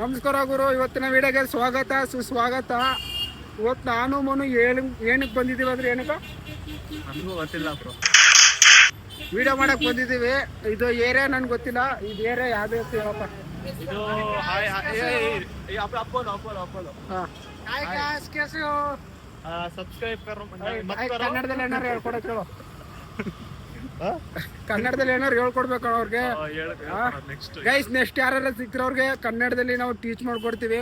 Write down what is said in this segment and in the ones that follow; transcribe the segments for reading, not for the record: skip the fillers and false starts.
ನಮಸ್ಕಾರ ಗುರು, ಇವತ್ತಿನ ವಿಡಿಯೋಗೆ ಸ್ವಾಗತ ಸುಸ್ವಾಗತ. ಇವತ್ತು ನಾನು ಮನು ಏನಕ್ಕೆ ಬಂದಿದ್ದೀವಿ ಅಂದ್ರೆ ಏನಕ್ಕ ನನಗೂ ಗೊತ್ತಿಲ್ಲ ಬ್ರೋ. ವಿಡಿಯೋ ಮಾಡಕ್ ಬಂದಿದ್ದೀವಿ. ಇದು ಏರಿಯಾ ನನ್ಗೆ ಗೊತ್ತಿಲ್ಲ. ಇದು ಏರಿಯಾ ಯಾವ್ದು ಅಂತ ಹೇಳಪ್ಪ. ಇದು ಸಬ್ಸ್ಕ್ರೈಬ್ ಕನ್ನಡದಲ್ಲಿ ಏನಾರು ಹೇಳ್ಕೊಡಕ್ ಹೇಳು. ಕನ್ನಡದಲ್ಲಿ ಏನಾರು ಹೇಳ್ಕೊಡ್ಬೇಕು ಅವ್ರಿಗೆ. ಗೈಸ್ ನೆಕ್ಸ್ಟ್ ಯಾರೆಲ್ಲ ಸಿಕ್ತಿರೋ ಅವ್ರಿಗೆ ಕನ್ನಡದಲ್ಲಿ ನಾವು ಟೀಚ್ ಮಾಡ್ಕೊಡ್ತೀವಿ.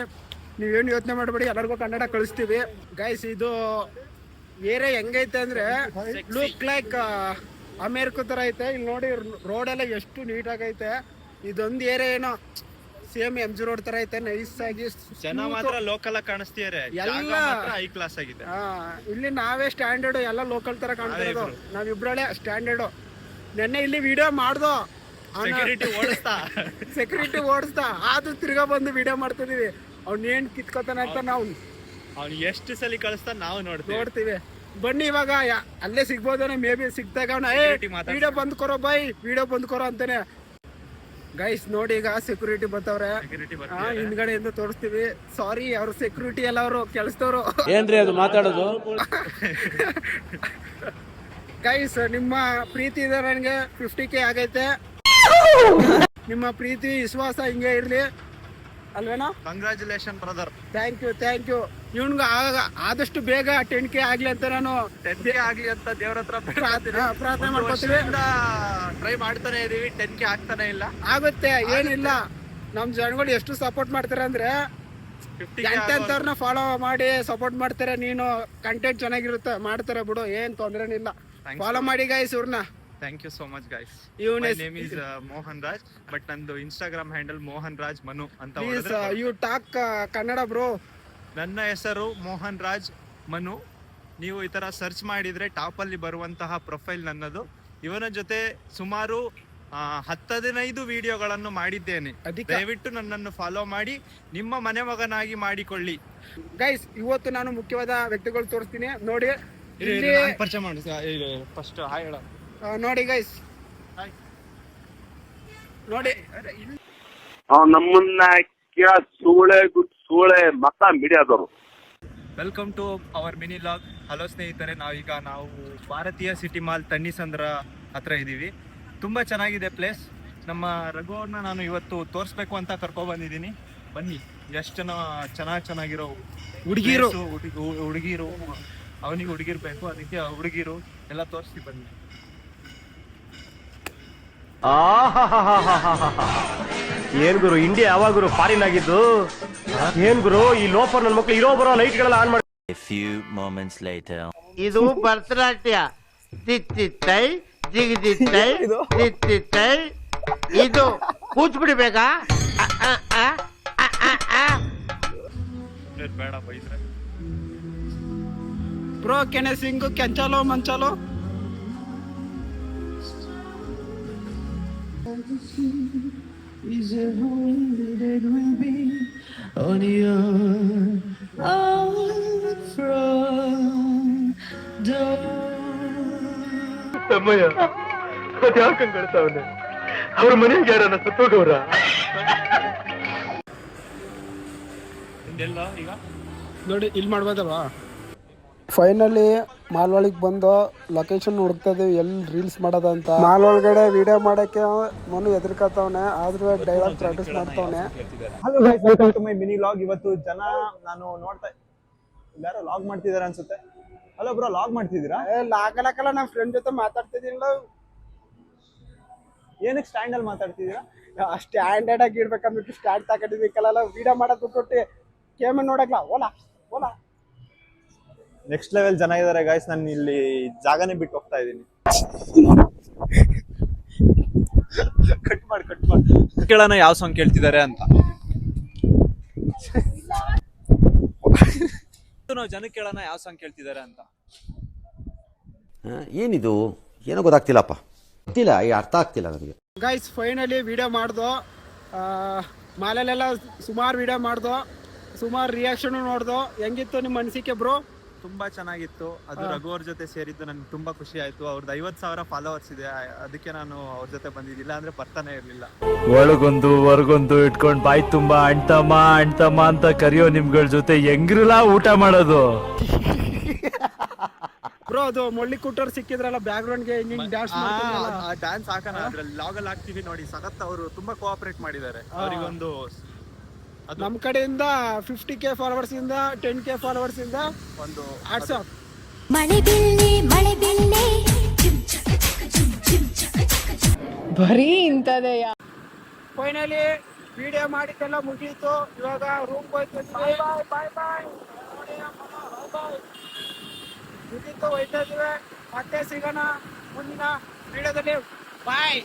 ನೀವೇನು ಯೋಚನೆ ಮಾಡಬೇಡಿ, ಎಲ್ಲರಿಗೂ ಕನ್ನಡ ಕಳಿಸ್ತೀವಿ. ಗೈಸ್ ಇದು ಏರಿಯಾ ಹೆಂಗೈತೆ ಅಂದ್ರೆ ಲುಕ್ ಲೈಕ್ ಅಮೇರಿಕ ತರ ಐತೆ. ಇಲ್ಲಿ ನೋಡಿ ರೋಡ್ ಎಲ್ಲ ಎಷ್ಟು ನೀಟಾಗೈತೆ. ಇದೊಂದು ಏರಿಯಾ ಏನೋ ಸೇಮ್ MG ರೋಡ್ ತರ ಐತೆ, ನೈಸ್ ಆಗಿ. ಜನ ಮಾತ್ರ ಲೋಕಲ್ ಕಾಣಿಸ್ತಿದ್ದಾರೆ, ಎಲ್ಲ ಹೈ ಕ್ಲಾಸ್ ಆಗಿದೆ. ಇಲ್ಲಿ ನಾವೇ ಸ್ಟ್ಯಾಂಡರ್ಡ್, ಎಲ್ಲ ಲೋಕಲ್ ತರ ಕಾಣ್ತಾ ಇರೋದು. ನಾವಿಬ್ರಳೆ ಸ್ಟ್ಯಾಂಡರ್ಡ್. ನೆನ್ನೆ ಇಲ್ಲಿ ವಿಡಿಯೋ ಮಾಡ್ದೋ, ಸೆಕ್ಯೂರಿಟಿ ಓಡಿಸ್ತಾ ಆದ್ರೂ ತಿರ್ಗಾ ಬಂದು ವಿಡಿಯೋ ಮಾಡ್ತಿದೀವಿ. ಅವ್ನ ಏನ್ ಕಿತ್ಕೋತಾನ ಅಂತ ನಾವು ಅವ್ನು ಎಷ್ಟು ಸಲ ಕಳಿಸ್ತಾ ನಾವು ನೋಡ್ತೀವಿ. ಬನ್ನಿ ಇವಾಗ ಅಲ್ಲೇ ಸಿಗ್ಬೋದೇನೋ, ಮೇ ಬಿ ಸಿಗ್ತಾಗ ವಿಡಿಯೋ ಬಂದ್ ಕೊರೋ ಬೈ, ವಿಡಿಯೋ ಬಂದ್ ಕೊರೋ ಅಂತಾನೆ. ಗೈಸ್ ನೋಡಿ ಈಗ ಸೆಕ್ಯೂರಿಟಿ ಬರ್ತಾವ್ರೆ, ಹಿಂದ್ಗಡೆಯಿಂದ ತೋರಿಸ್ತೀವಿ. ಸಾರಿ, ಅವ್ರ ಸೆಕ್ಯೂರಿಟಿ ಎಲ್ಲ ಅವರು ಕೆಲಸದವ್ರು. ಏನ್ರಿ ಅದು ಮಾತಾಡೋದು? ಗೈಸ್ ನಿಮ್ಮ ಪ್ರೀತಿ ಇದೆ ನನಗೆ 50K ಆಗೈತೆ. ನಿಮ್ಮ ಪ್ರೀತಿ ವಿಶ್ವಾಸ ಹಿಂಗೆ ಇರ್ಲಿ ಅಲ್ವೇನಾ? Congratulation brother. Thank you. ಇವ್ನ್ಗ ಆದಷ್ಟು ಬೇಗ 10K ಆಗ್ಲಿ ಅಂತ ನಾನು 10K ಆಗ್ಲಿ ಅಂತ ದೇವ್ರ ಹತ್ರ ಪ್ರಾರ್ಥನೆ ಮಾಡ್ಕೊತೀವಿ. ಟ್ರೈ ಮಾಡ್ತಾನೆ ಇದೀವಿ, 10K ಆಗ್ತಾನೆ ಇಲ್ಲ. ಆಗುತ್ತೆ, ಏನಿಲ್ಲ. ನಮ್ ಜನಗಳು ಎಷ್ಟು ಸಪೋರ್ಟ್ ಮಾಡ್ತಾರೆ ಅಂದ್ರೆ ಎಂತೆಂತವ್ರನ್ನ ಫಾಲೋ ಮಾಡಿ ಸಪೋರ್ಟ್ ಮಾಡ್ತಾರೆ. ನೀನು ಕಂಟೆಂಟ್ ಚೆನ್ನಾಗಿರುತ್ತೆ, ಮಾಡ್ತಾರೆ ಬಿಡು, ಏನ್ ತೊಂದ್ರೆನಿಲ್ಲ. ಫಾಲೋ ಮಾಡಿ ಗೈಸ್ ಇವ್ರನ್ನ. Thank you so much guys. My name is Mohan Raj, but ನಂದು ಇನ್ಸ್ಟಾಗ್ರಾಮ್ ಹ್ಯಾಂಡಲ್ ಮೋಹನ್ ರಾಜ್ ಮನು ಅಂತ. You talk Kannada bro. ನನ್ನ ಹೆಸರು ಮೋಹನ್ ರಾಜ್ ಮನು. ನೀವು ಈ ತರ ಸರ್ಚ್ ಮಾಡಿದ್ರೆ ಟಾಪ್ ಅಲ್ಲಿ ಬರುವಂತಹ ಪ್ರೊಫೈಲ್ ನನ್ನದು. ಇವನ ಜೊತೆ ಸುಮಾರು 10-15 ವಿಡಿಯೋಗಳನ್ನು ಮಾಡಿದ್ದೇನೆ. ದಯವಿಟ್ಟು ನನ್ನನ್ನು ಫಾಲೋ ಮಾಡಿ, ನಿಮ್ಮ ಮನೆ ಮಗನಾಗಿ ಮಾಡಿಕೊಳ್ಳಿ. ಗೈಸ್ ಇವತ್ತು ನಾನು ಮುಖ್ಯವಾದ ವ್ಯಕ್ತಿಗಳು ತೋರಿಸ್ತೀನಿ ನೋಡಿ. ಪರಿಚಯ ಮಾಡಿ ಫಸ್ಟ್ ಹಾಯ್ ಹೇಳ. ನೋಡಿ ಗೈಸ್, ನೋಡಿ ನಮ್ಮನ್ನ ಸೂಳೆ ಮತ ಮೀಡಿಯಾದವರು. Welcome to our mini vlog. Hello ಸ್ನೇಹಿತರೆ, ನಾವು ಭಾರತೀಯ ಸಿಟಿ ಮಾಲ್ ತಣ್ಣಿಸಂದ್ರ ಹತ್ರ ಇದ್ದೀವಿ. ತುಂಬ ಚೆನ್ನಾಗಿದೆ ಪ್ಲೇಸ್. ನಮ್ಮ ರಘುವನ್ನ ನಾನು ಇವತ್ತು ತೋರಿಸ್ಬೇಕು ಅಂತ ಕರ್ಕೊಬಂದಿದ್ದೀನಿ. ಬನ್ನಿ, ಎಷ್ಟು ಜನ ಚೆನ್ನಾಗಿರೋ ಹುಡುಗಿರು, ಅವನಿಗೆ ಹುಡುಗಿರು ಬೇಕು, ಅದಕ್ಕೆ ಹುಡುಗಿರು ಎಲ್ಲ ತೋರಿಸ್ತೀವಿ ಬನ್ನಿ. ಏನ್ ಗುರು, ಇಂಡಿಯಾ ಯಾವಾಗ ಗುರು ಫಾರಿನ್ ಆಗಿದ್ದು? ಏನ್ ಗುರು ಈ ಲೋಫರ್ ನನ್ನ ಮಕ್ಳು ಇರೋ ಬರೋ ಲೈಟ್ ಗಳೆಲ್ಲ ಆನ್ ಮಾಡಿ. A few moments later. ಇದು ಭರತನಾಟ್ಯ. ತಿತ್ತಿತ್ತೈ ಜಿಗಿದಿತ್ತೈ ತಿತ್ತಿತ್ತೈ. ಇದು ಕೂಚ್ಬಿಡಿ ಬೇಕಾ? ಬೇಡ ಬೈದ್ರೆ. ಬ್ರೋ ಕೆನೆ ಸಿಂಗು ಕೆಂಚಾಲೋ ಮಂಚಾಲೋ. ತಮ್ಮಯ್ಯ, ಅದ್ಯಾಕಂಗ್ ಕಳ್ತಾವನೆ? ಅವ್ರ ಮನೆಗೆ ಯಾರನ್ನ ಸತ್ತೋಗವ್ರ? ಈಗ ನೋಡಿ ಇಲ್ಲಿ ಮಾಡ್ಬೋದಲ್ವಾ? ಫೈನಲಿ ಮಾಲ್ ಒಳಗೆ ಬಂದು ಲೊಕೇಶನ್ ಹುಡುಕ್ತಾ ಇದೀವಿ, ಎಲ್ಲಿ ರೀಲ್ಸ್ ಮಾಡೋದಂತ. ಮಾಲ್ ಒಳಗಡೆ ವಿಡಿಯೋ ಮಾಡಕ್ಕೆ ಮನು ಎದುರ್ಕತ್ತವನೆ, ಆದ್ರೂ ಡೈಲಾಗ್ ಪ್ರಾಕ್ಟೀಸ್ ಮಾಡ್ತಾವನೆ. Hello guys, welcome to my mini vlog. ಇವತ್ತು ಜನ ನಾನು ನೋಡ್ತಾ ಯಾರೋ ಲಾಗ್ ಮಾಡ್ತಿದಾರೆ ಅನ್ಸುತ್ತೆ. ಹಲೋ ಬ್ರೋ, ಲಾಗ್ ಮಾಡ್ತಿದ್ದೀರಾ? ಲಾಗಲಕ್ಕಲ್ಲ, ನಮ್ಮ ಫ್ರೆಂಡ್ ಜೊತೆ ಮಾತಾಡ್ತಿದ್ದೀನಿಲ್ಲ. ಏನಕ್ಕೆ ಸ್ಟ್ಯಾಂಡ್ ಅಲ್ಲಿ ಮಾತಾಡ್ತಿದ್ದೀರಾ? ಸ್ಟ್ಯಾಂಡರ್ಡ್ ಆಗಿ ಇಡ್ಬೇಕಂದ್ಬಿಟ್ಟು ಸ್ಟ್ಯಾಂಡ್ ತಗೊಂಡಿದ್ದಕ್ಕಲ್ಲ ವಿಡಿಯೋ ಮಾಡೋದು ಬಿಟ್ಬಿಟ್ಟು ಕೇಮ ನೋಡಕ್ಲ. ಓಲಾ ನೆಕ್ಸ್ಟ್ ಲೆವೆಲ್ ಜನ ಇದಾರೆ ಗೈಸ್. ನಾನು ಇಲ್ಲಿ ಜಾಗನೇ ಬಿಟ್ಟು ಹೋಗ್ತಾ ಇದ್ದೀನಿ. ಕಟ್ ಮಾಡಿ ಕೇಳೋಣ ಯಾವ ಸಾಂಗ್ ಕೇಳ್ತಿದ್ದಾರೆ ಅಂತ. ನಾವು ಜನಕ್ಕೆ ಕೇಳೋಣ ಯಾವ ಸಾಂಗ್ ಕೇಳ್ತಿದ್ದಾರೆ ಅಂತ. ಏನಿದು ಏನೋ ಗೊತ್ತಾಗ್ತಿಲ್ಲಪ್ಪ, ಗೊತ್ತಿಲ್ಲ, ಅರ್ಥ ಆಗ್ತಿಲ್ಲ ನನಗೆ. ಗೈಸ್ ಫೈನಲಿ ವಿಡಿಯೋ ಮಾಡ್ದೋ, ಮಾಲಲ್ಲೆಲ್ಲ ಸುಮಾರು ವಿಡಿಯೋ ಮಾಡ್ದೋ, ಸುಮಾರು ರಿಯಾಕ್ಷನ್ ನೋಡ್ದೋ. ಹೆಂಗಿತ್ತು ನಿಮ್ಮ ಅನಿಸಿಕೆ ಬ್ರೋ? ತುಂಬಾ ಚೆನ್ನಾಗಿತ್ತು. ಅದು ರಘು ಅವ್ರ ಜೊತೆ ಸೇರಿದ್ದು ನನ್ಗೆ ತುಂಬಾ ಖುಷಿ ಆಯ್ತು. ಅವ್ರದ್ದು 50,000 ಫಾಲೋವರ್ಸ್ ಇದೆ, ಅದಕ್ಕೆ ನಾನು ಅವ್ರ ಜೊತೆ ಬಂದಿದ್ದಿಲ್ಲ ಅಂದ್ರೆ ಬರ್ತಾನೆ ಇರ್ಲಿಲ್ಲ. ಒಳಗೊಂದು ಹೊರಗೊಂದು ಇಟ್ಕೊಂಡ್ ಬಾಯ್ ತುಂಬಾ ಅಣ್ತಮ್ಮ ಅಂತ ಕರೆಯೋ ನಿಮ್ಗಳ ಜೊತೆ ಹೆಂಗ್ರಲ್ಲ ಊಟ ಮಾಡೋದು. ಬ್ರೋ ಅದು ಮೊಳ್ಳಿ ಕೂಟರ್ ಸಿಕ್ಕಿದ್ರಲ್ಲ ಬ್ಯಾಕ್ ಗ್ರೌಂಡ್ಗೆ ಹಿಂಗ್ ಡ್ಯಾನ್ಸ್ ಆ ಡ್ಯಾನ್ಸ್ ಹಾಕೋಣ, ಅದ್ರಲ್ಲಿ ಲಾಗಲ್ಲಿ ಹಾಕ್ತಿವಿ ನೋಡಿ. ಸಖತ್ ಅವರು ತುಂಬಾ ಕೋಆಪರೇಟ್ ಮಾಡಿದ್ದಾರೆ. ಅವರಿಗೊಂದು ನಮ್ ಕಡೆಯಿಂದ 50K ಫಾಲೋವರ್ಸ್ ಇಂದ 10K ಫಾಲೋವರ್ಸ್ ಇಂದ ಒಂದು ವಾಟ್ಸ್ಆಪ್ ಮಳೆ ಬಿಲ್ಲೆ ಬರೀ ಇಂಥದೇ. ಫೈನಲಿ ವಿಡಿಯೋ ಮಾಡಿದ್ದೆಲ್ಲ ಮುಗೀತು. ಇವಾಗ ರೂಮ್ ಹೋಯ್ತಿದ್ವಿ. ಮುಗೀತು, ಹೋಯ್ತಾ ಇದೀವಿ. ಮತ್ತೆ ಸಿಗೋಣ ಮುಂದಿನ ವಿಡಿಯೋದಲ್ಲಿ. ಬಾಯ್.